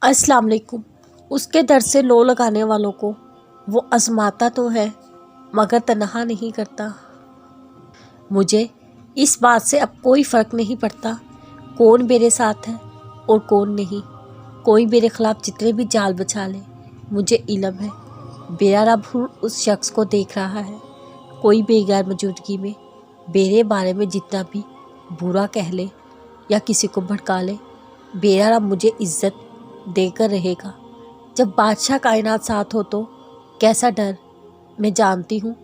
अस्सलाम वालेकुम। उसके दर से लो लगाने वालों को वो आजमाता तो है मगर तन्हा नहीं करता। मुझे इस बात से अब कोई फ़र्क नहीं पड़ता कौन मेरे साथ है और कौन नहीं। कोई मेरे ख़िलाफ़ जितने भी जाल बचा ले, मुझे इल्म है मेरा रब उस शख्स को देख रहा है। कोई बेगैर मौजूदगी में मेरे बारे में जितना भी बुरा कह ले या किसी को भड़का ले, मेरा रब मुझे इज़्ज़त देकर रहेगा। जब बादशाह कायनात साथ हो तो कैसा डर, मैं जानती हूँ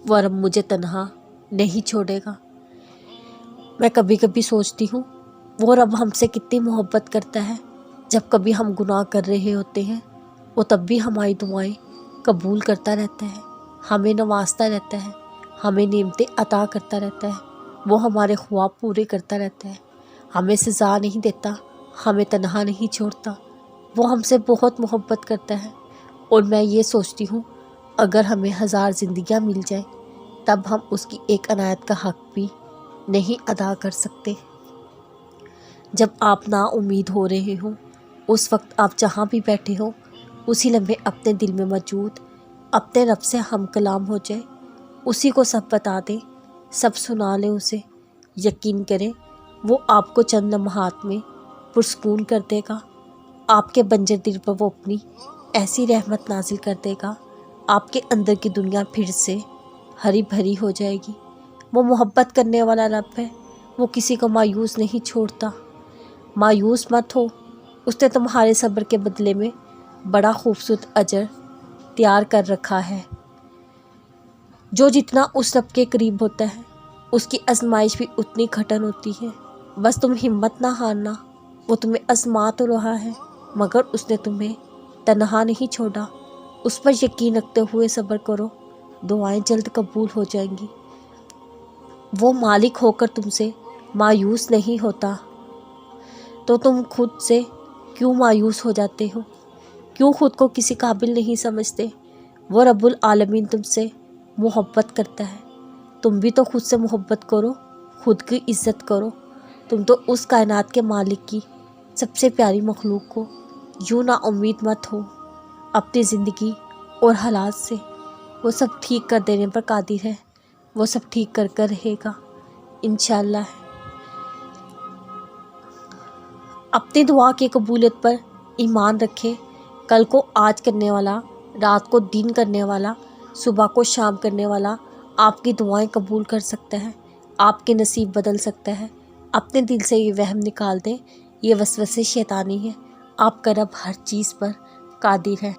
वो रब मुझे तन्हा नहीं छोड़ेगा। मैं कभी कभी सोचती हूँ वो रब हमसे कितनी मोहब्बत करता है। जब कभी हम गुनाह कर रहे होते हैं वो तब भी हमारी दुआएं कबूल करता रहता है, हमें नवाजता रहता है, हमें नेमतें अता करता रहता है, वो हमारे ख्वाब पूरे करता रहता है, हमें सज़ा नहीं देता, हमें तन्हा नहीं छोड़ता। वो हमसे बहुत मोहब्बत करता है और मैं ये सोचती हूँ अगर हमें 1000 ज़िंदगियाँ मिल जाए तब हम उसकी एक अनायत का हक़ भी नहीं अदा कर सकते। जब आप ना उम्मीद हो रहे हो उस वक्त आप जहाँ भी बैठे हो उसी लम्हे अपने दिल में मौजूद अपने रब से हम कलाम हो जाए, उसी को सब बता दें, सब सुना लें उसे। यकीन करें वो आपको चंद लम्हात में पुरस्कून कर देगा। आपके बंजर दिल पर वो अपनी ऐसी रहमत नाजिल कर देगा, आपके अंदर की दुनिया फिर से हरी भरी हो जाएगी। वो मोहब्बत करने वाला रब है, वो किसी को मायूस नहीं छोड़ता। मायूस मत हो, उसने तुम्हारे सब्र के बदले में बड़ा खूबसूरत अजर तैयार कर रखा है। जो जितना उस रब के करीब होता है उसकी आजमाइश भी उतनी कठिन होती है। बस तुम हिम्मत ना हारना, वो तुम्हें आजमा तो रहा है मगर उसने तुम्हें तन्हा नहीं छोड़ा। उस पर यकीन रखते हुए सब्र करो, दुआएं जल्द कबूल हो जाएंगी। वो मालिक होकर तुमसे मायूस नहीं होता, तो तुम खुद से क्यों मायूस हो जाते हो? क्यों खुद को किसी काबिल नहीं समझते? वो रब्बुल आलमीन तुमसे मोहब्बत करता है, तुम भी तो खुद से मोहब्बत करो, खुद की इज़्ज़त करो। तुम तो उस कायनात के मालिक की सबसे प्यारी मखलूक को यूँ ना उम्मीद मत हो अपनी ज़िंदगी और हालात से। वो सब ठीक कर देने पर कादिर है, वो सब ठीक कर कर रहेगा इंशाअल्लाह। अपनी दुआ की कबूलियत पर ईमान रखें। कल को आज करने वाला, रात को दिन करने वाला, सुबह को शाम करने वाला आपकी दुआएं कबूल कर सकता है, आपके नसीब बदल सकता है। अपने दिल से ये वहम निकाल दें, ये वसवसे शैतानी है। आपका रब हर चीज़ पर कादिर है।